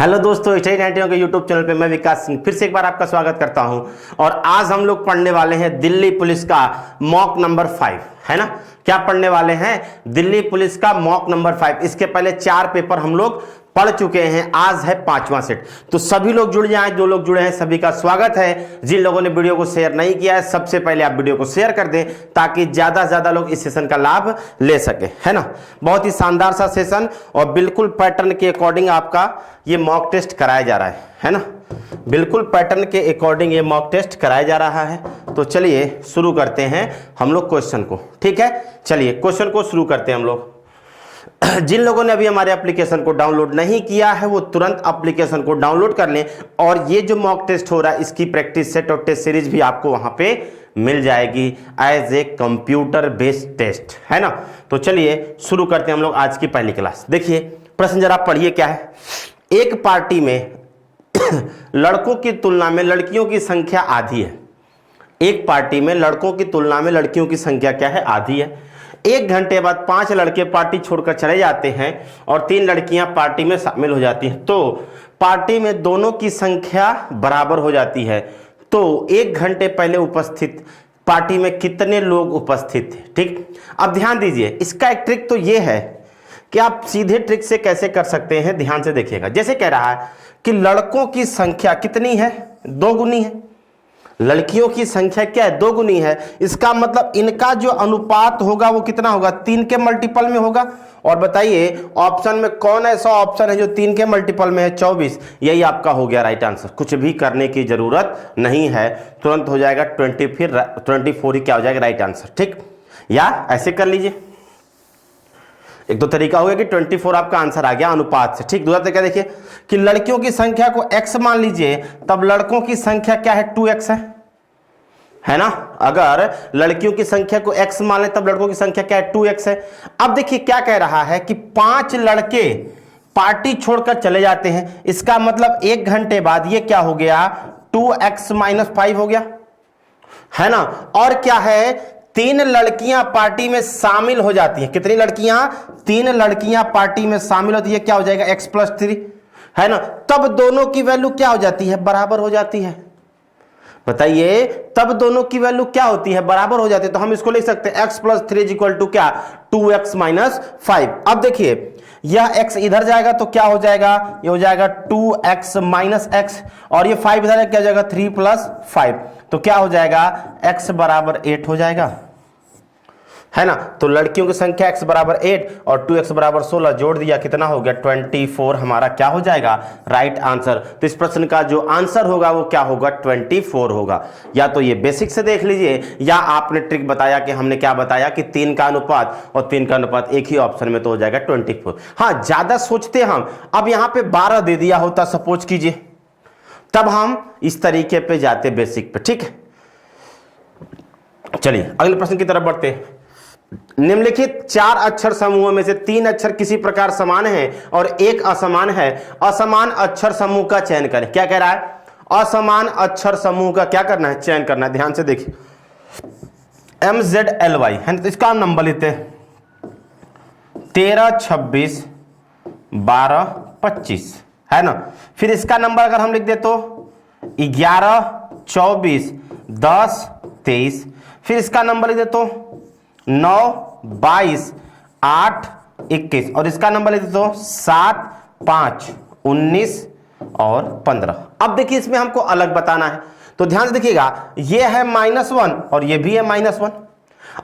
Hello दोस्तों, study 91 के YouTube channel पे मैं विकास सिंह फिर से एक बार आपका स्वागत करता हूं। और आज हम लोग पढ़ने वाले हैं दिल्ली पुलिस का मॉक नंबर 5, है ना। क्या पढ़ने वाले हैं? दिल्ली पुलिस का मॉक नंबर 5। इसके पहले 4 पेपर हम लोग पढ़ चुके हैं, आज है 5वां सेट। तो सभी लोग जुड़ जाएं, जो लोग जुड़े हैं सभी का स्वागत है। जिन लोगों ने वीडियो को शेयर नहीं किया है, सबसे पहले आप वीडियो को शेयर कर दें ताकि ज्यादा से ज्यादा लोग इस सेशन का लाभ ले सके, है ना। बहुत ही शानदार सा सेशन और बिल्कुल पैटर्न के अकॉर्डिंग आपका ये मॉक टेस्ट कराया जा रहा है ना। बिल्कुल पैटर्न के अकॉर्डिंग ये मॉक टेस्ट कराया जा रहा है। तो चलिए शुरू करते हैं हम लोग क्वेश्चन को, ठीक है। चलिए क्वेश्चन को शुरू करते हैं हम लोग। जिन लोगों ने अभी हमारे एप्लीकेशन को डाउनलोड नहीं किया है वो तुरंत एप्लीकेशन को डाउनलोड कर लें। और ये जो मॉक टेस्ट हो रहा है इसकी प्रैक्टिस सेट और टेस्ट सीरीज भी आपको वहां पे मिल जाएगी as a computer based test, है ना। तो चलिए शुरू करते हैं हम लोग आज की पहली क्लास। देखिए प्रश्न जरा पढ़िए क्या है। एक पार्टी में लड़कों की तुलना में लड़कियों की संख्या आधी है। एक पार्टी में लड़कों की तुलना में लड़कियों की संख्या क्या है? आधी है। 1 घंटे बाद 5 लड़के पार्टी छोड़कर चले जाते हैं और 3 लड़कियां पार्टी में शामिल हो जाती हैं। तो पार्टी में दोनों की संख्या बराबर हो जाती है। तो 1 घंटे पहले उपस्थित पार्टी में कितने लोग उपस्थित थे? ठीक, अब ध्यान दीजिए, इसका एक ट्रिक तो ये है कि आप सीधे ट्रिक से कैसे कर सकते हैं, ध्यान से देखिएगा। जैसे कह रहा है कि लड़कों की संख्या कितनी है? 2 गुनी है। लड़कियों की संख्या क्या है? 2 गुनी है। इसका मतलब इनका जो अनुपात होगा वो कितना होगा? 3 के मल्टीपल में होगा। और बताइए ऑप्शन में कौन ऐसा ऑप्शन है जो 3 के मल्टीपल में है? 24। यही आपका हो गया राइट आंसर। कुछ भी करने की जरूरत नहीं है, तुरंत हो जाएगा 20, फिर 24 ही क्या हो जाएगा? Right answer. ठीक, या ऐसे कर लीजिए। एक दो तरीका हो गया कि 24 आपका आंसर आ गया अनुपात से। ठीक, दूसरा तरीका देखिए कि लड़कियों की संख्या को x मान लीजिए, तब लड़कों की संख्या क्या है? 2x है ना। अगर लड़कियों की संख्या को x मान ले तब लड़कों की संख्या क्या है? 2x है। अब देखिए क्या कह रहा है कि 5 लड़के पार्टी छोड़कर चले जाते हैं। इसका मतलब 1 घंटे बाद ये क्या हो गया? 2x - 5 हो गया, है ना। और क्या है? 3 लड़कियां पार्टी में शामिल हो जाती हैं। कितनी लड़कियां? 3 लड़कियां पार्टी में शामिल होती है। क्या हो जाएगा? x + 3, है ना। तब दोनों की वैल्यू क्या हो जाती है? बराबर हो जाती है। बताइए तब दोनों की वैल्यू क्या होती है? बराबर हो जाती है। तो हम इसको लिख सकते हैं x + 3 = क्या? 2x - 5। अब देखिए यह x इधर जाएगा तो क्या हो जाएगा? ये हो जाएगा 2x - x और ये 5 इधर क्या हो जाएगा? 3 + 5। तो क्या हो जाएगा? x = 8 हो जाएगा, है ना। तो लड़कियों की संख्या x = 8 और 2x = 16 जोड़ दिया, कितना हो गया? 24 हमारा क्या हो जाएगा? Right answer. तो इस प्रश्न का जो आंसर होगा वो क्या होगा? 24 होगा। या तो ये बेसिक से देख लीजिए या आपने ट्रिक बताया कि हमने क्या बताया कि 3 का अनुपात और 3 का अनुपात एक ही ऑप्शन में, तो हो जाएगा 24। हाँ, ज्यादा सोचते हम। अब यहां पे 12 दे दिया होता सपोज कीजिए, तब हम इस तरीके पे जाते बेसिक पे। ठीक है, चलिए अगले प्रश्न की तरफ बढ़ते हैं। निम्नलिखित 4 अक्षर समूहों में से 3 अक्षर किसी प्रकार समान हैं और 1 असमान है। असमान अक्षर समूह का चयन करें। क्या कह रहा है? असमान अक्षर समूह का क्या करना है? चयन करना है। ध्यान से देखिए, MZLY है, तो इसका हम नंबर लेते हैं 13, 26, 12, 25, है ना। फिर इसका नंबर अगर हम लिख दे तो 11, 24, 10, 23। फिर इसका नंबर लिख दे तो 9, 22, 8, 21 और इसका नंबर लिख दे तो 7, 5, 19 और 15। अब देखिए इसमें हमको अलग बताना है, तो ध्यान से देखिएगा। ये है -1 और ये भी है -1।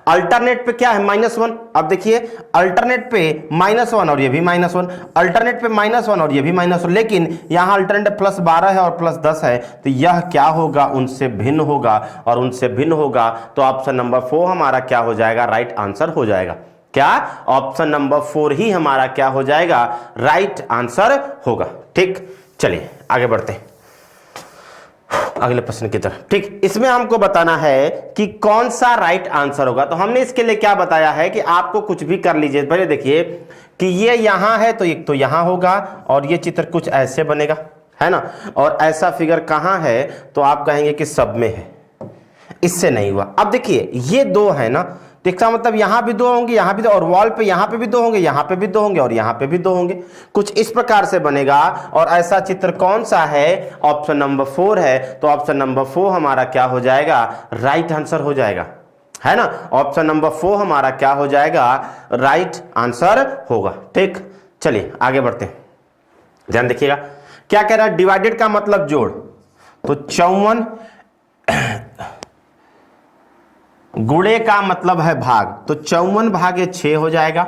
अल्टरनेट पे क्या है? -1। अब देखिए अल्टरनेट पे -1 और ये भी -1, अल्टरनेट पे -1 और ये भी -1, लेकिन यहां अल्टरनेट +12 है और +10 है। तो यह क्या होगा? उनसे भिन्न होगा। और उनसे भिन्न होगा तो ऑप्शन नंबर 4 हमारा क्या हो जाएगा? राइट आंसर हो जाएगा। क्या? ऑप्शन नंबर 4 ही हमारा क्या हो जाएगा? राइट आंसर होगा। ठीक, चलिए आगे बढ़ते हैं अगले प्रश्न की तरफ। ठीक, इसमें हमको बताना है कि कौन सा राइट आंसर होगा। तो हमने इसके लिए क्या बताया है कि आपको कुछ भी कर लीजिए। पहले देखिए कि ये यहां है तो एक तो यहां होगा और ये चित्र कुछ ऐसे बनेगा, है ना। और ऐसा फिगर कहां है? तो आप कहेंगे कि सब में है, इससे नहीं हुआ। अब देखिए ये 2 है ना, तो इसका मतलब यहां भी 2 होंगे, यहां भी 2, और वॉल पे यहां पे भी 2 होंगे, यहां पे भी 2 होंगे और यहां पे भी 2 होंगे। कुछ इस प्रकार से बनेगा। और ऐसा चित्र कौन सा है? ऑप्शन नंबर 4 है। तो ऑप्शन नंबर 4 हमारा क्या हो जाएगा? राइट आंसर हो जाएगा, है ना। ऑप्शन नंबर 4 हमारा क्या हो जाएगा? राइट आंसर होगा। ठीक, चलिए आगे बढ़ते हैं, ध्यान देखिएगा क्या कह रहा है। डिवाइडेड का मतलब जोड़, तो 54 गुणे का मतलब है भाग, तो 54 भागे 6 हो जाएगा,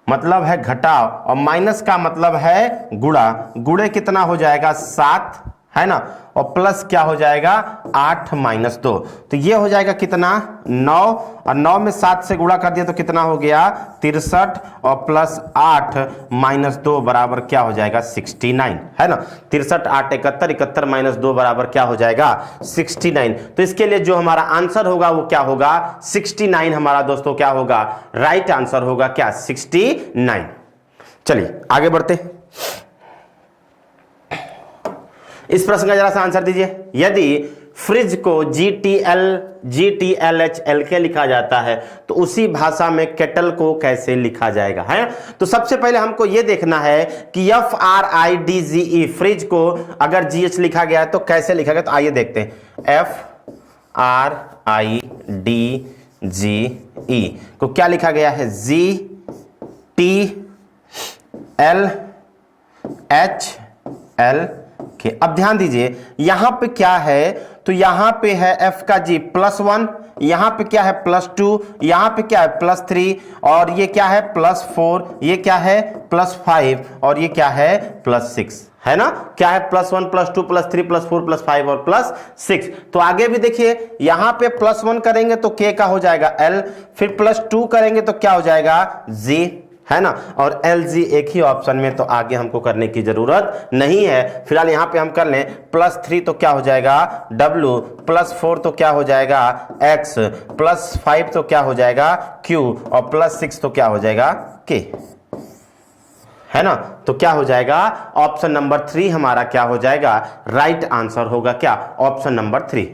मतलब है घटाव, और माइनस का मतलब है गुणा। गुणे कितना हो जाएगा? 7, है ना, और प्लस क्या हो जाएगा? 8 माइनस 2, तो ये हो जाएगा कितना? 9, और 9 में 7 से गुणा कर दिया तो कितना हो गया? 63, और प्लस 8 माइनस 2 बराबर क्या हो जाएगा? 69, है ना। 63, 8, 71, 71 माइनस 2 बराबर क्या हो जाएगा? 69। तो इसके लिए जो हमारा आंसर होगा वो क्या होगा? 69 हमारा दोस्तों क्या होगा? राइट आंसर होगा क्या? 69। चलिए आगे बढ़ते। इस प्रश्न का जरा सा आंसर दीजिए। यदि फ्रिज को GTLHLK लिखा जाता है तो उसी भाषा में केटल को कैसे लिखा जाएगा, है। तो सबसे पहले हमको यह देखना है कि FRIDGE फ्रिज को अगर GH लिखा गया है तो कैसे लिखा गया। तो आइए देखते हैं। FRIDGE को क्या लिखा गया है? GTLHL के। अब ध्यान दीजिए यहां पे क्या है, तो यहां पे है F का G +1, यहां पे क्या है +2, यहां पे क्या है +3, और ये क्या है +4, ये क्या है +5, और ये क्या है +6, है ना। क्या है +1 +2 +3 +4 +5 और +6। तो आगे भी देखिए यहां पे +1 करेंगे तो K का हो जाएगा L, फिर +2 करेंगे तो क्या हो जाएगा? G, है ना, और LG एक ही ऑप्शन में, तो आगे हमको करने की जरूरत नहीं है। फिलहाल यहां पे हम कर लें। +3 तो क्या हो जाएगा? W, +4 तो क्या हो जाएगा? X, +5 तो क्या हो जाएगा? Q, और +6 तो क्या हो जाएगा? K, है ना। तो क्या हो जाएगा? ऑप्शन नंबर 3 हमारा क्या हो जाएगा? राइट आंसर होगा क्या? Option number 3।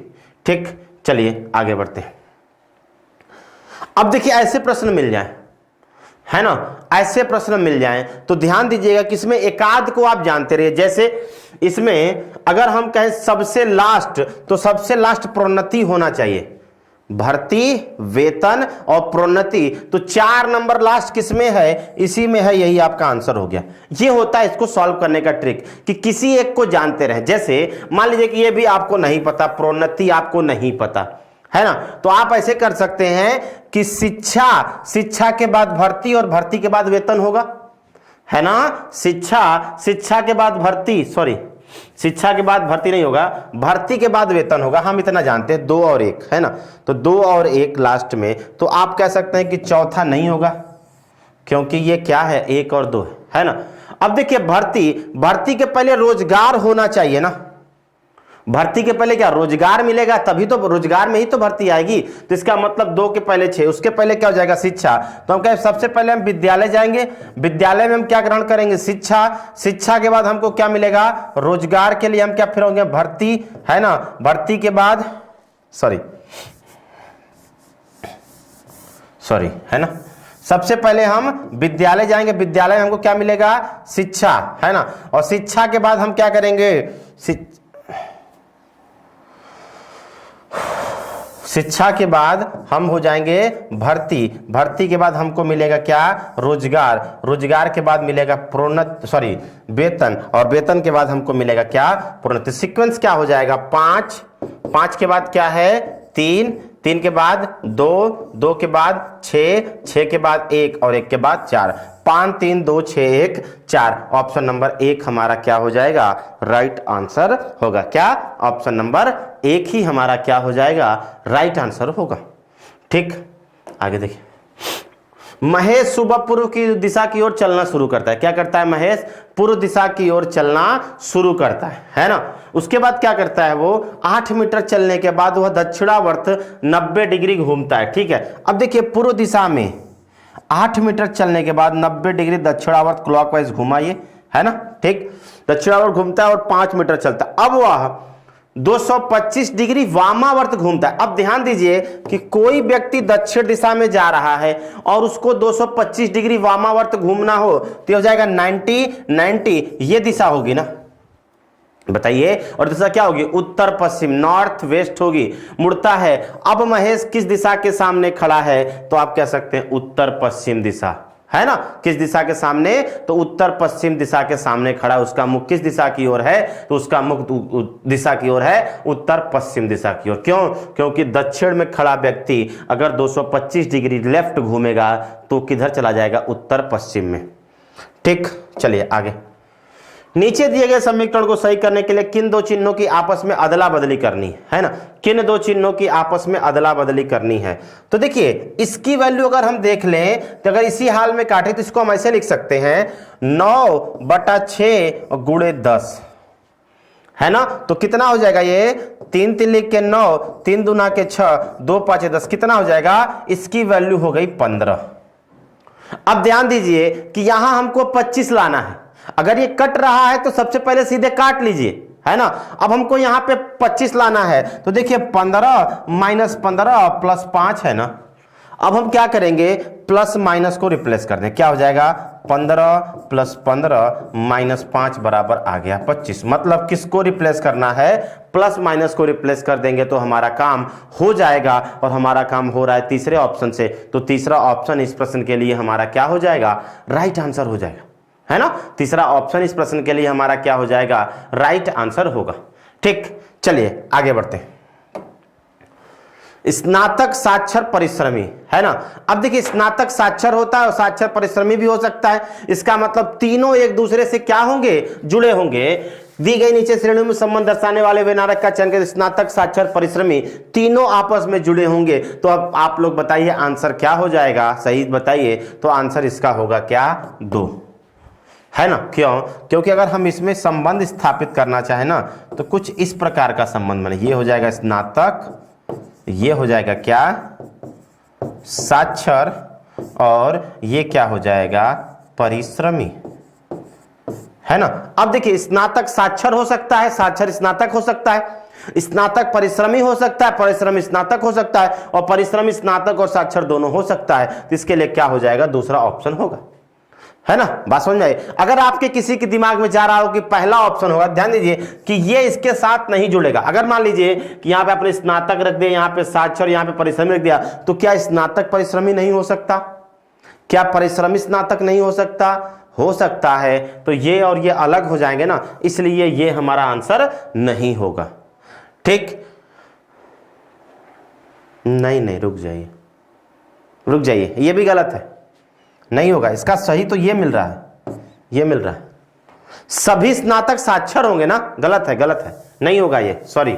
ठीक, चलिए आगे बढ़ते हैं। अब देखिए ऐसे प्रश्न मिल जाए, है ना, ऐसे प्रश्न मिल जाएं तो ध्यान दीजिएगा कि इसमें एकाध को आप जानते रहिए। जैसे इसमें अगर हम कहें सबसे लास्ट, तो सबसे लास्ट प्रोन्नति होना चाहिए। भर्ती, वेतन और प्रोन्नति, तो 4 नंबर लास्ट किसमें है? इसी में है, यही आपका आंसर हो गया। ये होता है इसको सॉल्व करने का ट्रिक कि किसी एक को जानते रहे। जैसे मान लीजिए कि ये भी आपको नहीं पता, प्रोन्नति आपको नहीं पता, है ना, तो आप ऐसे कर सकते हैं कि शिक्षा के बाद भर्ती और भर्ती के बाद वेतन होगा, है ना। शिक्षा के बाद भर्ती, सॉरी शिक्षा के बाद भर्ती नहीं होगा, भर्ती के बाद वेतन होगा, हम इतना जानते हैं। 2 और 1, है ना, तो 2 और 1 लास्ट में, तो आप कह सकते हैं कि चौथा नहीं होगा क्योंकि ये क्या है? 1 और 2 है ना। अब देखिए भर्ती के पहले रोजगार होना चाहिए ना। भर्ती के पहले क्या? रोजगार मिलेगा, तभी तो रोजगार में ही तो भर्ती आएगी। तो इसका मतलब 2 के पहले 6, उसके पहले क्या हो जाएगा? शिक्षा। तो हम कहें सबसे पहले हम विद्यालय जाएंगे, विद्यालय में हम क्या ग्रहण करेंगे? शिक्षा। शिक्षा के बाद हमको क्या मिलेगा? रोजगार के लिए हम क्या फिर होंगे? भर्ती, है ना। भर्ती के बाद सॉरी, है ना, सबसे पहले हम विद्यालय जाएंगे, विद्यालय में हमको क्या मिलेगा? शिक्षा, है ना, और शिक्षा के बाद हम क्या करेंगे? शिक्षा के बाद हम हो जाएंगे भर्ती, भर्ती के बाद हमको मिलेगा क्या? रोजगार, रोजगार के बाद मिलेगा वेतन, और वेतन के बाद हमको मिलेगा क्या? प्रोन्नति। सीक्वेंस क्या हो जाएगा? 5, 5 के बाद क्या है? 3, 3 के बाद 2, 2 के बाद 6, 6 के बाद 1 और 1 के बाद 4, 5 3 2 6 1 4। ऑप्शन नंबर 1 हमारा क्या हो जाएगा? राइट आंसर होगा। क्या? ऑप्शन नंबर 1 ही हमारा क्या हो जाएगा? राइट आंसर होगा। ठीक, आगे देखिए। महेश सुबह पूर्व की दिशा की ओर चलना शुरू करता है। क्या करता है महेश? पूर्व दिशा की ओर चलना शुरू करता है ना। उसके बाद क्या करता है वो? 8 मीटर चलने के बाद वह दक्षिणावर्त 90 डिग्री घूमता है। ठीक है, अब देखिए पूर्व दिशा में 8 मीटर चलने के बाद 90 डिग्री दक्षिणावर्त क्लॉकवाइज घुमाइए, है ना। ठीक, दक्षिणावर्त घूमता है और 5 मीटर चलता है। अब वह 225 डिग्री वामावर्त घूमता है। अब ध्यान दीजिए कि कोई व्यक्ति दक्षिण दिशा में जा रहा है और उसको 225 डिग्री वामावर्त घूमना हो तो हो जाएगा 90 ये दिशा होगी ना, बताइए। और दिशा क्या होगी? उत्तर पश्चिम, नॉर्थ वेस्ट होगी, मुड़ता है। अब महेश किस दिशा के सामने खड़ा है? तो आप कह सकते हैं उत्तर पश्चिम दिशा, है ना। किस दिशा के सामने? तो उत्तर पश्चिम दिशा के सामने खड़ा। उसका मुख किस दिशा की ओर है? तो उसका मुख दिशा की ओर है उत्तर पश्चिम दिशा की ओर। क्यों? क्योंकि दक्षिण में खड़ा व्यक्ति अगर 225 डिग्री लेफ्ट घूमेगा तो किधर चला जाएगा? उत्तर पश्चिम में। ठीक, चलिए आगे। नीचे दिए गए समीकरण को सही करने के लिए किन दो चिन्हों की आपस में अदला बदली करनी है ना? किन दो चिन्हों की आपस में अदला बदली करनी है? तो देखिए इसकी वैल्यू अगर हम देख लें तो अगर इसी हाल में काटे तो इसको हम ऐसे लिख सकते हैं 9/6 गुणे 10, है ना। तो कितना हो जाएगा ये? 3 3 लिख के 9, 3 दूना के 6, 2 5 10, कितना हो जाएगा? इसकी वैल्यू हो गई 15। अब ध्यान दीजिए कि यहां हमको 25 लाना है। अगर ये कट रहा है तो सबसे पहले सीधे काट लीजिए, है ना। अब हमको यहां पे 25 लाना है तो देखिए 15 - 15 + 5 है ना। अब हम क्या करेंगे? प्लस माइनस को रिप्लेस कर दें। क्या हो जाएगा? 15 + 15 - 5 बराबर आ गया 25। मतलब किसको रिप्लेस करना है? प्लस माइनस को रिप्लेस कर देंगे तो हमारा काम हो जाएगा। और हमारा काम हो रहा है तीसरे ऑप्शन से, तो तीसरा ऑप्शन इस प्रश्न के लिए हमारा क्या हो जाएगा? राइट आंसर हो जाएगा, है ना। तीसरा ऑप्शन इस प्रश्न के लिए हमारा क्या हो जाएगा? राइट आंसर होगा। ठीक, चलिए आगे बढ़ते हैं। स्नातक साक्षर परिश्रमी, है ना। अब देखिए स्नातक साक्षर होता है और साक्षर परिश्रमी भी हो सकता है। इसका मतलब तीनों एक दूसरे से क्या होंगे? जुड़े होंगे। दी गई नीचे श्रेणियों में संबंध दर्शाने वाले व्यनारक का चयन करें। स्नातक साक्षर परिश्रमी तीनों आपस में जुड़े होंगे। तो अब आप लोग बताइए आंसर क्या हो जाएगा? सही बताइए। तो आंसर इसका होगा क्या? 2, है ना। क्यों? क्योंकि अगर हम इसमें संबंध स्थापित करना चाहें ना तो कुछ इस प्रकार का संबंध बने। ये हो जाएगा स्नातक, ये हो जाएगा क्या? साक्षर, और ये क्या हो जाएगा? परिश्रमी, है ना। अब देखिए स्नातक साक्षर हो सकता है, साक्षर स्नातक हो सकता है, स्नातक परिश्रमी हो सकता है, परिश्रमी स्नातक हो सकता है, और परिश्रमी स्नातक और साक्षर दोनों हो सकता है। तो इसके लिए क्या हो जाएगा? दूसरा ऑप्शन होगा, है ना। बात समझ में आई? अगर आपके किसी के दिमाग में जा रहा हो कि पहला ऑप्शन होगा, ध्यान दीजिए कि ये इसके साथ नहीं जुड़ेगा। अगर मान लीजिए कि यहां पे आपने स्नातक रख दिया, यहां पे साक्षर, यहां पे परिश्रमी रख दिया, तो क्या स्नातक परिश्रमी नहीं हो सकता? क्या परिश्रमी स्नातक नहीं हो सकता? हो सकता है। तो ये और ये अलग हो जाएंगे ना, इसलिए ये हमारा आंसर नहीं होगा। ठीक, नहीं, रुक जाइए, रुक जाइए, ये भी गलत है, नहीं होगा। इसका सही तो ये मिल रहा है, ये मिल रहा है। सभी स्नातक साक्षर होंगे ना? गलत है, गलत है, नहीं होगा ये। सॉरी,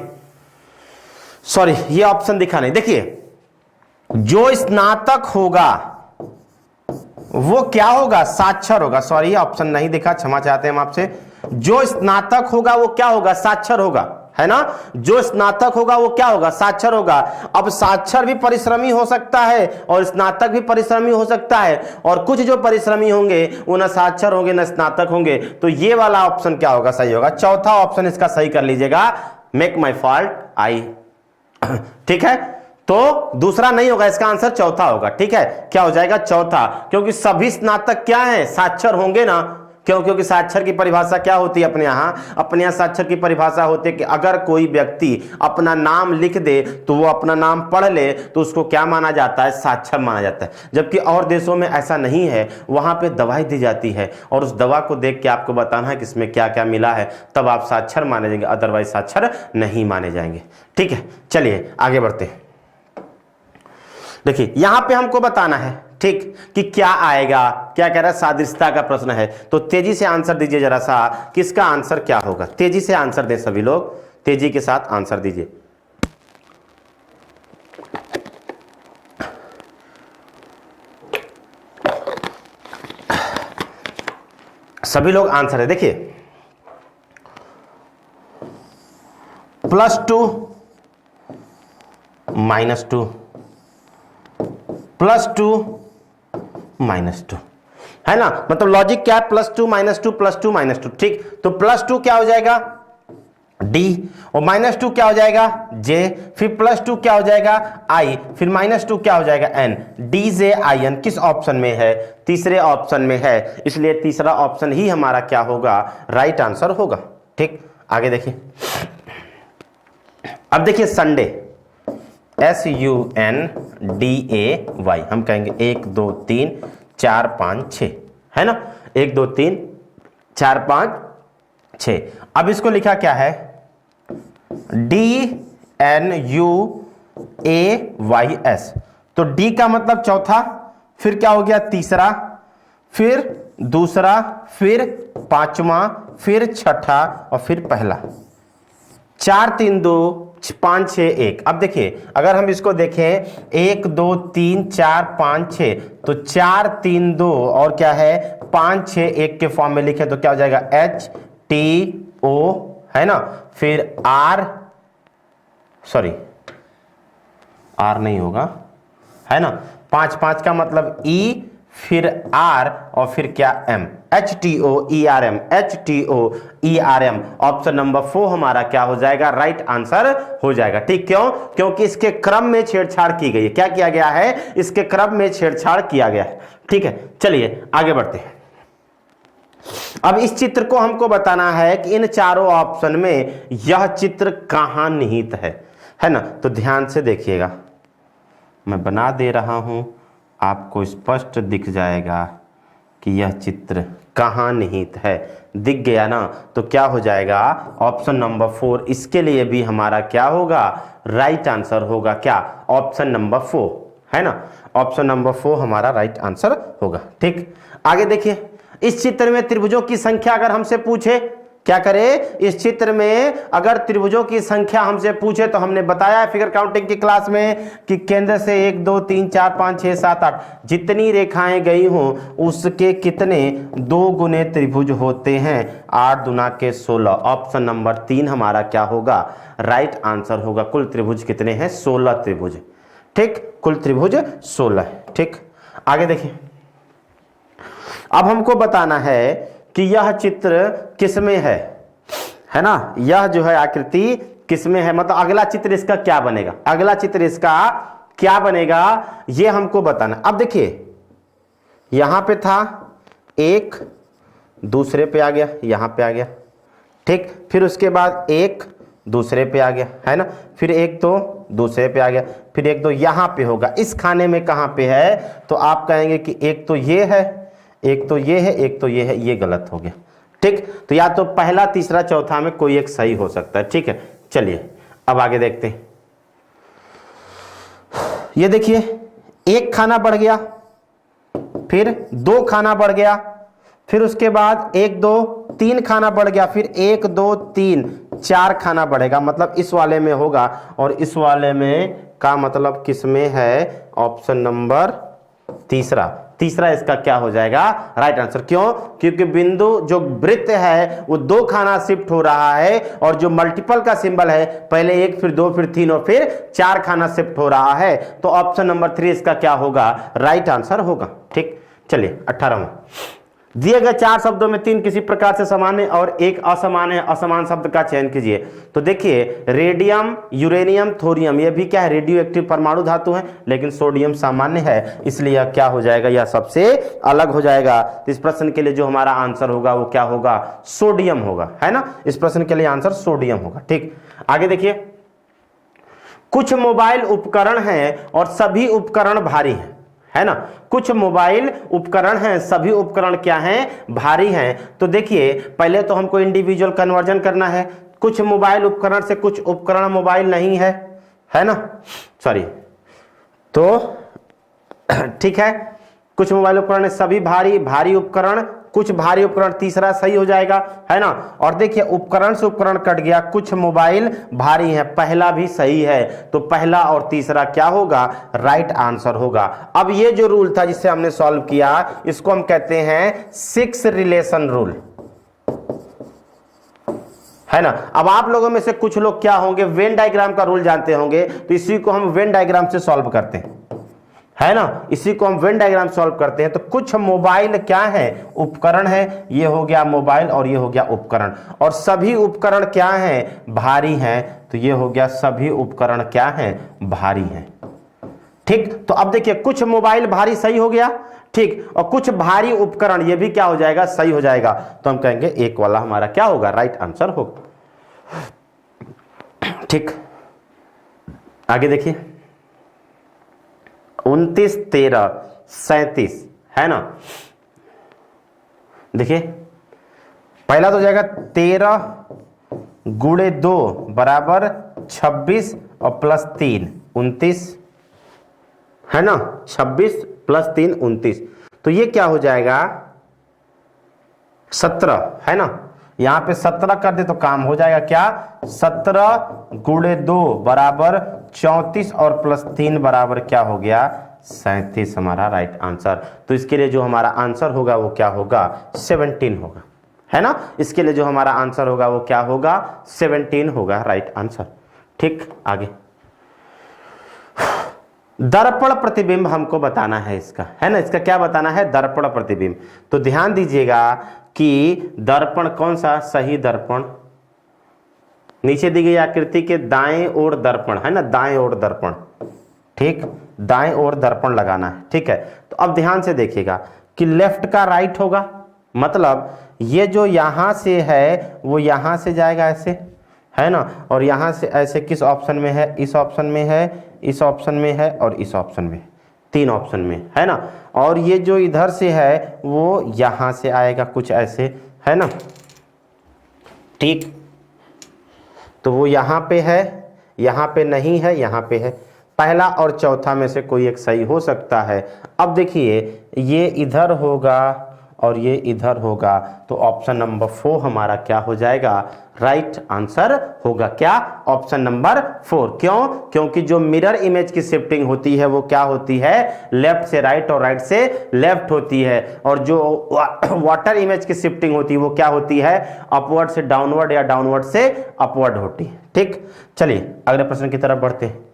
ये ऑप्शन दिखा नहीं। देखिए जो स्नातक होगा वो क्या होगा? साक्षर होगा। सॉरी, ऑप्शन नहीं दिखा, क्षमा चाहते हैं हम आपसे। जो स्नातक होगा वो क्या होगा? साक्षर होगा, है ना। जो स्नातक होगा वो क्या होगा? साक्षर होगा। अब साक्षर भी परिश्रमी हो सकता है और स्नातक भी परिश्रमी हो सकता है, और कुछ जो परिश्रमी होंगे वो न साक्षर होंगे न स्नातक होंगे। तो ये वाला ऑप्शन क्या होगा? सही होगा। चौथा ऑप्शन इसका सही कर लीजिएगा, मेक माई फॉल्ट आई। ठीक है, तो दूसरा नहीं होगा, इसका आंसर चौथा होगा। ठीक है, क्या हो जाएगा? चौथा, क्योंकि सभी स्नातक क्या है? साक्षर होंगे ना। क्यों? क्योंकि साक्षर की परिभाषा क्या होती है अपने यहाँ साक्षर की परिभाषा होती है कि अगर कोई व्यक्ति अपना नाम लिख दे तो वो अपना नाम पढ़ ले तो उसको क्या माना जाता है? साक्षर माना जाता है। जबकि और देशों में ऐसा नहीं है, वहां पे दवाई दी जाती है और उस दवा को देख के आपको बताना है कि इसमें क्या क्या मिला है, तब आप साक्षर माने जाएंगे, अदरवाइज साक्षर नहीं माने जाएंगे। ठीक है, चलिए आगे बढ़ते हैं। देखिए यहां पे हमको बताना है, ठीक, कि क्या आएगा। क्या कह रहा है? सादृश्यता का प्रश्न है, तो तेजी से आंसर दीजिए जरा सा, किसका आंसर क्या होगा? तेजी से आंसर दें सभी लोग, तेजी के साथ आंसर दीजिए। सभी लोग आंसर है। देखिए +2 -2 +2 -2, है ना। मतलब लॉजिक क्या है? +2 -2 +2 -2। ठीक, तो +2 क्या हो जाएगा? D, और -2 क्या हो जाएगा J, फिर +2 क्या हो जाएगा I, फिर -2 क्या हो जाएगा N। DJIN किस ऑप्शन में है? तीसरे ऑप्शन में है, इसलिए तीसरा ऑप्शन ही हमारा क्या होगा? राइट आंसर होगा। ठीक, आगे देखिए। अब देखिए संडे, SUNDAY, हम कहेंगे 1 2 3 4 5 6, है ना? 1 2 3 4 5 6। अब इसको लिखा क्या है? DNUAYS। तो D का मतलब चौथा, फिर क्या हो गया? तीसरा, फिर दूसरा, फिर पांचवा, फिर छठा और फिर पहला। 4 3 2 5 6 1। अब देखिए अगर हम इसको देखें 1 2 3 4 5 6, तो 4 3 2 और क्या है 5 6 1 के फॉर्म में लिखे तो क्या हो जाएगा? HTO, है ना? फिर R नहीं होगा, है ना? 5 5 का मतलब E, फिर R और फिर क्या M, HTOERM, HTOERM। Option number 4 हमारा क्या हो जाएगा? राइट आंसर हो जाएगा। ठीक, क्यों? क्योंकि इसके क्रम में छेड़छाड़ की गई है। क्या किया गया है? इसके क्रम में छेड़छाड़ किया गया है। ठीक है, चलिए आगे बढ़ते हैं। अब इस चित्र को हमको बताना है कि इन चारों ऑप्शन में यह चित्र कहां निहित है ना? तो ध्यान से देखिएगा, मैं बना दे रहा हूं, आपको स्पष्ट दिख जाएगा कि यह चित्र कहां निहित है। दिख गया ना? तो क्या हो जाएगा? ऑप्शन नंबर 4 इसके लिए भी हमारा क्या होगा? राइट आंसर होगा। क्या? ऑप्शन नंबर 4, है ना? ऑप्शन नंबर 4 हमारा राइट आंसर होगा। ठीक, आगे देखिए। इस चित्र में त्रिभुजों की संख्या अगर हमसे पूछे, क्या करें? इस चित्र में अगर त्रिभुजों की संख्या हमसे पूछे तो हमने बताया है फिगर काउंटिंग की क्लास में कि केंद्र से 1 2 3 4 5 6 7 8 जितनी रेखाएं गई हों उसके कितने 2 गुने त्रिभुज होते हैं? 8 दूना के 16। ऑप्शन नंबर 3 हमारा क्या होगा? राइट आंसर होगा। कुल त्रिभुज कितने हैं? 16 त्रिभुज। ठीक, कुल त्रिभुज 16 है। ठीक, आगे देखिए। अब हमको बताना है कि यह चित्र किसमें है ना? यह जो है आकृति किसमें है, मतलब अगला चित्र इसका क्या बनेगा? अगला चित्र इसका क्या बनेगा ये हमको बताना। अब देखिए यहां पे था एक, दूसरे पे आ गया, यहां पे आ गया। ठीक, फिर उसके बाद एक दूसरे पे आ गया, है ना? फिर एक तो दूसरे पे आ गया, फिर एक तो यहां पे होगा। इस खाने में कहां पे है? तो आप कहेंगे कि एक तो ये है, एक तो ये है, एक तो ये है। ये गलत हो गया। ठीक, तो या तो पहला, तीसरा, चौथा में कोई एक सही हो सकता है। ठीक है, चलिए अब आगे देखते हैं। ये देखिए, एक खाना बढ़ गया, फिर 2 खाना बढ़ गया, फिर उसके बाद 1 2 3 खाना बढ़ गया, फिर 1 2 3 4 खाना बढ़ेगा। मतलब इस वाले में होगा, और इस वाले में का मतलब किस में है? ऑप्शन नंबर तीसरा इसका क्या हो जाएगा? Right answer. क्यों? क्योंकि बिंदु जो वृत्त है वो 2 खाना शिफ्ट हो रहा है, और जो मल्टीपल का सिंबल है पहले 1 फिर 2 फिर 3 और फिर 4 खाना शिफ्ट हो रहा है। तो ऑप्शन नंबर 3 इसका क्या होगा? राइट आंसर होगा। ठीक, चलिए 18वां। दिए गए 4 शब्दों में 3 किसी प्रकार से समान है और एक असमान है, असमान शब्द का चयन कीजिए। तो देखिए रेडियम, यूरेनियम, थोरियम, ये भी क्या है? रेडियो एक्टिव परमाणु धातु है, लेकिन सोडियम सामान्य है, इसलिए यह क्या हो जाएगा? यह सबसे अलग हो जाएगा। तो इस प्रश्न के लिए जो हमारा आंसर होगा वो क्या होगा? सोडियम होगा, है ना? इस प्रश्न के लिए आंसर सोडियम होगा। ठीक, आगे देखिए। कुछ मोबाइल उपकरण हैं और सभी उपकरण भारी हैं, है ना? कुछ मोबाइल उपकरण हैं, सभी उपकरण क्या हैं? भारी हैं। तो देखिए पहले तो हमको इंडिविजुअल कन्वर्जन करना है। कुछ मोबाइल उपकरण से कुछ उपकरण मोबाइल नहीं है ना? सॉरी, तो ठीक है, कुछ मोबाइल उपकरण सभी भारी उपकरण, कुछ भारी उपकरण, तीसरा सही हो जाएगा, है ना? और देखिए उपकरण से उपकरण कट गया, कुछ मोबाइल भारी है, पहला भी सही है। तो पहला और तीसरा क्या होगा? राइट आंसर होगा। अब ये जो रूल था जिससे हमने सॉल्व किया, इसको हम कहते हैं 6 रिलेशन रूल, है ना? अब आप लोगों में से कुछ लोग क्या होंगे, वेन डायग्राम का रूल जानते होंगे, तो इसी को हम वेन डायग्राम से सॉल्व करते हैं, है ना, इसी को हम वेन डायग्राम सॉल्व करते हैं। तो कुछ मोबाइल क्या है, उपकरण है, ये हो गया मोबाइल और ये हो गया उपकरण, और सभी उपकरण क्या हैं, भारी हैं, तो ये हो गया सभी उपकरण क्या हैं, भारी हैं। ठीक, तो अब देखिए कुछ मोबाइल भारी सही हो गया, ठीक, और कुछ भारी उपकरण ये भी क्या हो जाएगा, सही हो जाएगा। तो हम कहेंगे एक वाला हमारा क्या होगा, राइट आंसर होगा। ठीक, आगे देखिए 29, 13, 37 है ना। देखिए पहला तो हो जाएगा 13 गुणे 2 बराबर 26 और प्लस 3 29 है ना, 26 प्लस 3 29, तो ये क्या हो जाएगा 17 है ना। यहां पे 17 कर दे तो काम हो जाएगा, क्या 17 गुणे 2 बराबर 34 और प्लस 3 बराबर क्या हो गया 37 हमारा राइट आंसर। तो इसके लिए जो हमारा आंसर होगा वो क्या होगा 17 होगा, है ना। इसके लिए जो हमारा आंसर होगा वो क्या होगा 17 होगा राइट आंसर। ठीक, आगे दर्पण प्रतिबिंब हमको बताना है इसका, है ना, इसका क्या बताना है, दर्पण प्रतिबिंब। तो ध्यान दीजिएगा कि दर्पण कौन सा, सही दर्पण, नीचे दी गई आकृति के दाएं ओर दर्पण, है ना, दाएं ओर दर्पण, ठीक, दाएं ओर दर्पण लगाना है, ठीक है। तो अब ध्यान से देखिएगा कि लेफ्ट का राइट होगा, मतलब ये जो यहां से है वो यहां से जाएगा ऐसे, है ना, और यहां से ऐसे किस ऑप्शन में है, इस ऑप्शन में है, इस ऑप्शन में है और इस ऑप्शन में, तीन ऑप्शन में, है ना। और ये जो इधर से है वो यहां से आएगा कुछ ऐसे, है ना, ठीक, तो वो यहां पे है, यहां पे नहीं है, यहां पे है, पहला और चौथा में से कोई एक सही हो सकता है। अब देखिए ये इधर होगा और ये इधर होगा, तो ऑप्शन नंबर 4 हमारा क्या हो जाएगा, राइट आंसर होगा, क्या ऑप्शन नंबर 4। क्यों, क्योंकि जो मिरर इमेज की शिफ्टिंग होती है वो क्या होती है, लेफ्ट से राइट और राइट से लेफ्ट होती है, और जो वाटर इमेज की शिफ्टिंग होती है वो क्या होती है, अपवर्ड से डाउनवर्ड या डाउनवर्ड से अपवर्ड होती है। ठीक, चलिए अगले प्रश्न की तरफ बढ़ते हैं।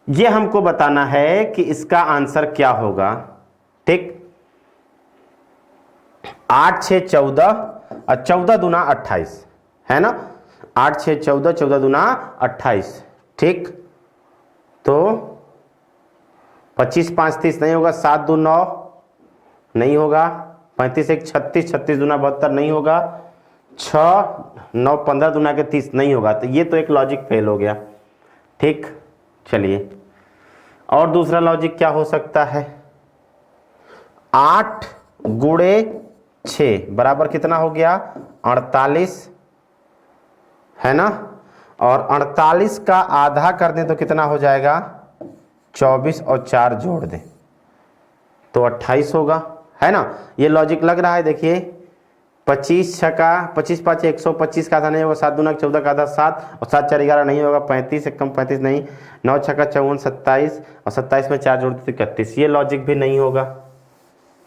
ये हमको बताना है कि इसका आंसर क्या होगा। ठीक, 8 6 14 और 14 दूना 28, है ना, 8 6 14, 14 दूना 28, ठीक, तो 25 5 30 नहीं होगा, 7 2 9 नहीं होगा, 35 1 36, 36 दूना 72 नहीं होगा, 6 9 15 दूना के 30 नहीं होगा, तो ये तो एक लॉजिक फेल हो गया। ठीक, चलिए और दूसरा लॉजिक क्या हो सकता है, 8 गुणे 6 बराबर कितना हो गया 48, है ना, और 48 का आधा कर दें तो कितना हो जाएगा 24 और 4 जोड़ दें तो 28 होगा, है ना। ये लॉजिक लग रहा है, देखिए 25 छका 25 5 125 का आधा नहीं होगा, 7 दूना 14 का आधा 7 और 7 4 11 नहीं होगा, 35 एक कम 35 नहीं, 9 छका 54 27 और 27 में 4 जोड़ दें तो 31, ये लॉजिक भी नहीं होगा।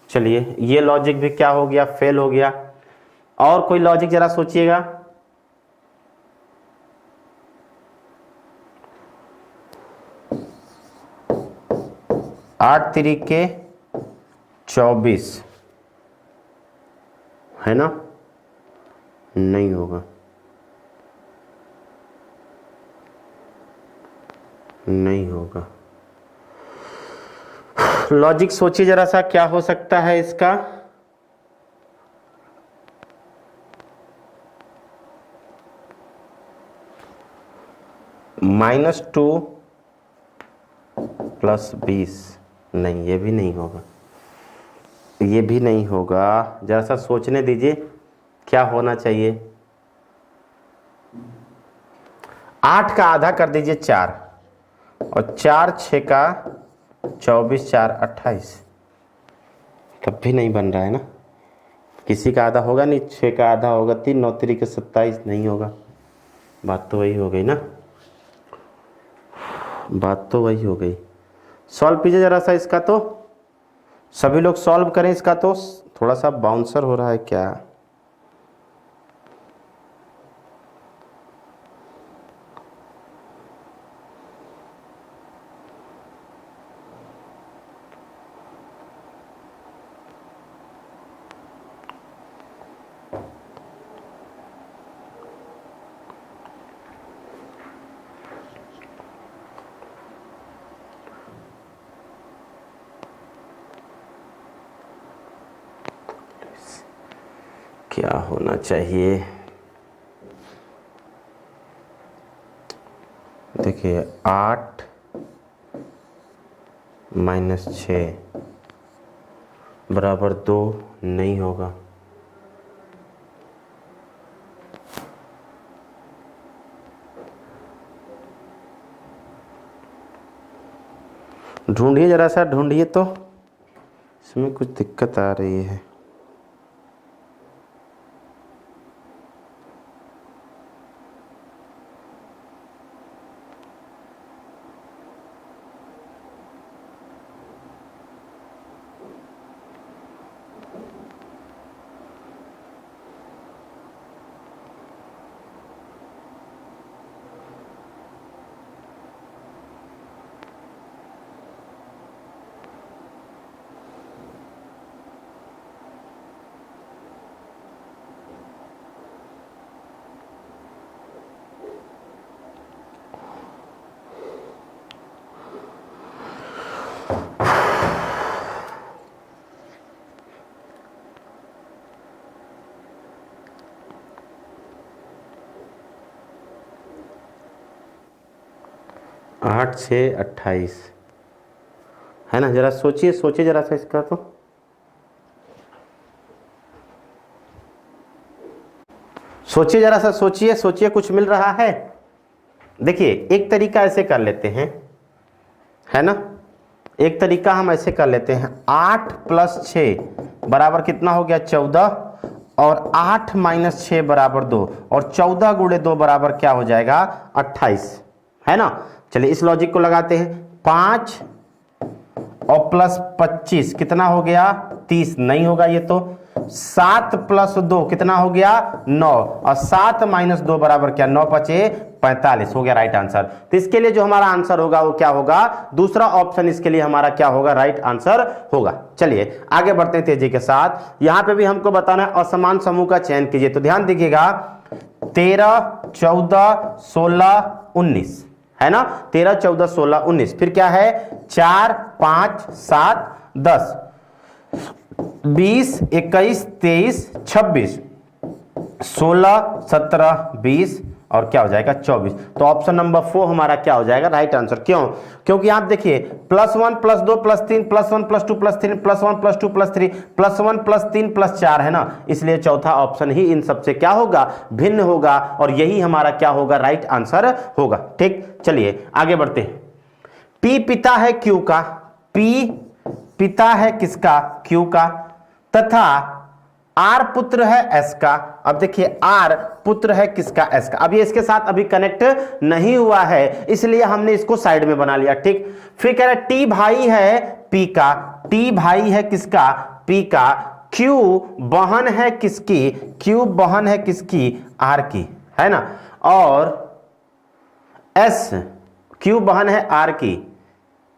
चलिए ये लॉजिक भी क्या हो गया, फेल हो गया। और कोई लॉजिक जरा सोचिएगा, आठ तरीके 24, है ना, नहीं होगा, नहीं होगा। लॉजिक सोचिए जरा सा क्या हो सकता है इसका, -2 + 20, नहीं ये भी नहीं होगा, ये भी नहीं होगा, जरा सा सोचने दीजिए क्या होना चाहिए। 8 का आधा कर दीजिए 4 और 4 6 का 24 4 28, तब भी नहीं बन रहा है ना, किसी का आधा होगा नहीं, 6 का आधा होगा 3, 9 3 के 27 नहीं होगा, बात तो वही हो गई ना, बात तो वही हो गई। सॉल्व कीजिए जरा सा इसका, तो सभी लोग सॉल्व करें इसका, तो थोड़ा सा बाउंसर हो रहा है क्या, क्या होना चाहिए, देखिए 8 - 6 बराबर 2 नहीं होगा। ढूंढिए, जरा सा ढूंढिए, तो इसमें कुछ दिक्कत आ रही है। आठ 6 28 है ना। जरा सोचिए सोचिए जरा सा इसका, तो सोचिए जरा सा, सोचिए सोचिए, कुछ मिल रहा है। देखिए एक तरीका ऐसे कर लेते हैं, है ना, एक तरीका हम ऐसे कर लेते हैं। 8 + 6 बराबर कितना हो गया, 14, और 8 - 6 बराबर 2, और 14 × 2 बराबर क्या हो जाएगा, 28, है ना। चलिए इस लॉजिक को लगाते हैं। 5 और +25 कितना हो गया, 30, नहीं होगा ये तो। 7 + 2 कितना हो गया, 9, और 7 - 2 बराबर क्या, 9 × 5 = 45 हो गया राइट आंसर। तो इसके लिए जो हमारा आंसर होगा वो क्या होगा, दूसरा ऑप्शन इसके लिए हमारा क्या होगा, राइट आंसर होगा। चलिए आगे बढ़ते हैं तेजी के साथ। यहां पे भी हमको बताना है असमान समूह का चयन कीजिए। तो ध्यान दीजिएगा, 13 14 16 19 है ना, 13 14 16 19, फिर क्या है, 4 5 7 10 20 21 23 26 16 17 20, और क्या हो जाएगा, 24। तो ऑप्शन नंबर 4 हमारा क्या हो जाएगा, राइट आंसर। क्यों, क्योंकि आप देखिए +1 +2 +3 +1 +2 +3 +1 +2 +3 +1 +3 +4 है ना, इसलिए चौथा ऑप्शन ही इन सबसे क्या होगा, भिन्न होगा, और यही हमारा क्या होगा, राइट आंसर होगा। ठीक, चलिए आगे बढ़ते हैं। P पिता है Q का, P पिता है किसका, Q का, तथा R पुत्र है S का। अब देखिए R पुत्र है किसका, S का। अब ये इसके साथ अभी कनेक्ट नहीं हुआ है, इसलिए हमने इसको साइड में बना लिया। ठीक, फिर कह रहा है T भाई है P का, T भाई है किसका, P का, Q बहन है किसकी, Q बहन है किसकी, R की, है ना, और S Q बहन है R की,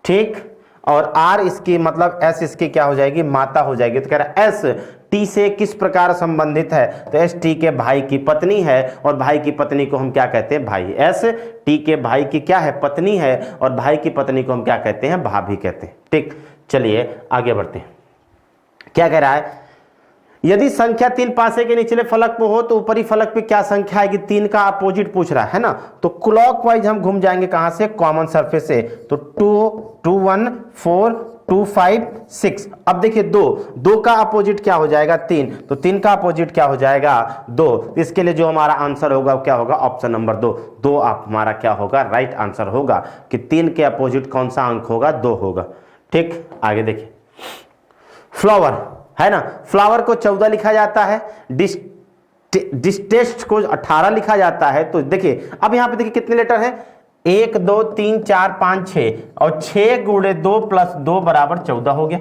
ठीक, और R इसकी मतलब S इसकी क्या हो जाएगी, माता हो जाएगी। तो कह रहा है S T से किस प्रकार संबंधित है, तो S T के भाई की पत्नी है, और भाई की पत्नी को हम क्या कहते हैं, भाई। S T के भाई की क्या है, पत्नी है, और भाई की पत्नी को हम क्या कहते हैं, भाभी कहते हैं। ठीक, चलिए आगे बढ़ते हैं। क्या कह रहा है, यदि संख्या 3 पासे के निचले फलक पे हो तो ऊपरी फलक पे क्या संख्या आएगी, 3 का अपोजिट पूछ रहा है ना। तो क्लॉकवाइज हम घूम जाएंगे, कहां से, कॉमन सरफेस से। तो 2 2 1 4 2 5 6। अब देखिए 2 का अपोजिट क्या हो जाएगा, 3, तो 3 का अपोजिट क्या हो जाएगा, 2। इसके लिए जो हमारा आंसर होगा क्या होगा, ऑप्शन नंबर 2 आप हमारा क्या होगा, राइट आंसर होगा, कि 3 के अपोजिट कौन सा अंक होगा, 2 होगा। ठीक, आगे देखिए, फ्लावर है ना, फ्लावर को 14 लिखा जाता है, डिस्टेस्ट को 18 लिखा जाता है। तो देखिए अब यहां पे देखिए कितने लेटर हैं, 1 2 3 4 5 6, और 6 × 2 + 2 बराबर 14 हो गया,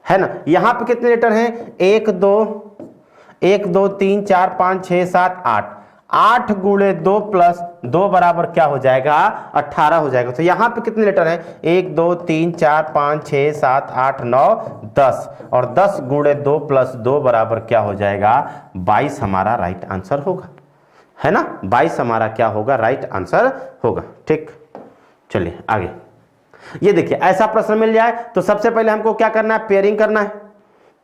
है ना। यहां पे कितने लेटर हैं, 1 2 3 4 5 6 7 8, 8 × 2 + 2 बराबर क्या हो जाएगा, 18 हो जाएगा। तो यहां पे कितने लेटर हैं, 1 2 3 4 5 6 7 8 9 10, और 10 × 2 + 2 बराबर क्या हो जाएगा, 22 हमारा राइट आंसर होगा, है ना। 22 हमारा क्या होगा, राइट आंसर होगा। ठीक, चलिए आगे। ये देखिए ऐसा प्रश्न मिल जाए तो सबसे पहले हमको क्या करना है, पेयरिंग करना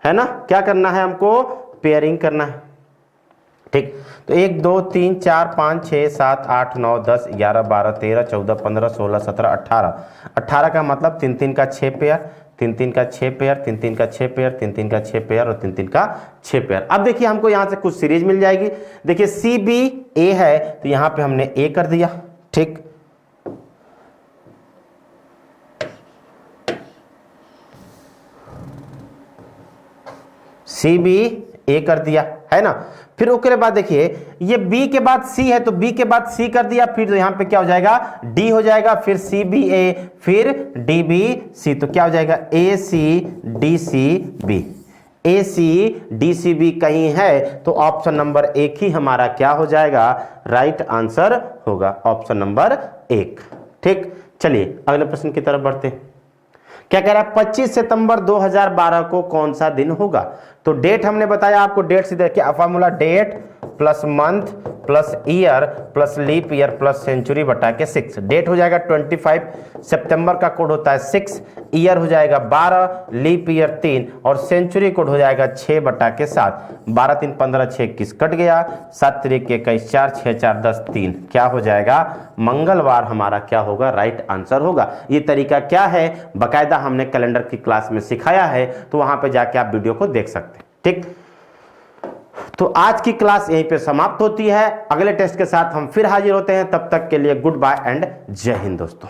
है ना, क्या करना है हमको, पेयरिंग करना है। ठीक। तो 1 2 3 4 5 6 7 8 9 10 11 12 13 14 15 16 17 18 18 का मतलब 3 3 का 6 पेयर, 3 3 का 6 पेयर, 3 3 का 6 पेयर, 3 3 का 6 पेयर और 3 3 का 6 पेयर। अब देखिए हमको यहां से कुछ सीरीज मिल जाएगी। देखिए सी बी ए है तो यहां पे हमने ए कर दिया, ठीक। सी बी ए कर दिया, है ना। फिर उसके बाद देखिए ये B के बाद C है तो B के बाद C कर दिया, फिर तो यहां पे क्या हो जाएगा D हो जाएगा, फिर CBA, फिर DBC, तो क्या हो जाएगा ACDCB। ACDCB कहीं है तो ऑप्शन नंबर 1 ही हमारा क्या हो जाएगा, राइट आंसर होगा, ऑप्शन नंबर 1, ठीक। चलिए अगले प्रश्न की तरफ बढ़ते हैं। क्या कह रहा है 25 सितंबर 2012 को कौन सा दिन होगा। तो डेट हमने बताया आपको, डेट से देखिए formula date plus month plus year plus leap year plus century बटा के 6। डेट हो जाएगा 25, सितंबर का कोड होता है 6, ईयर हो जाएगा 12, लीप ईयर 3 और सेंचुरी कोड हो जाएगा 6 बटा के 7। 12 3 15 6 21 कट गया, 7 3 21 4 6 4 10 3, क्या हो जाएगा मंगलवार हमारा क्या होगा, राइट आंसर होगा। ये तरीका क्या है बाकायदा हमने कैलेंडर की क्लास में सिखाया है, तो वहां पे जाके आप वीडियो को देख सकते हैं, ठीक। तो आज की क्लास यहीं पे समाप्त होती है। अगले टेस्ट के साथ हम फिर हाजिर होते हैं, तब तक के लिए गुड बाय एंड जय हिंद दोस्तों।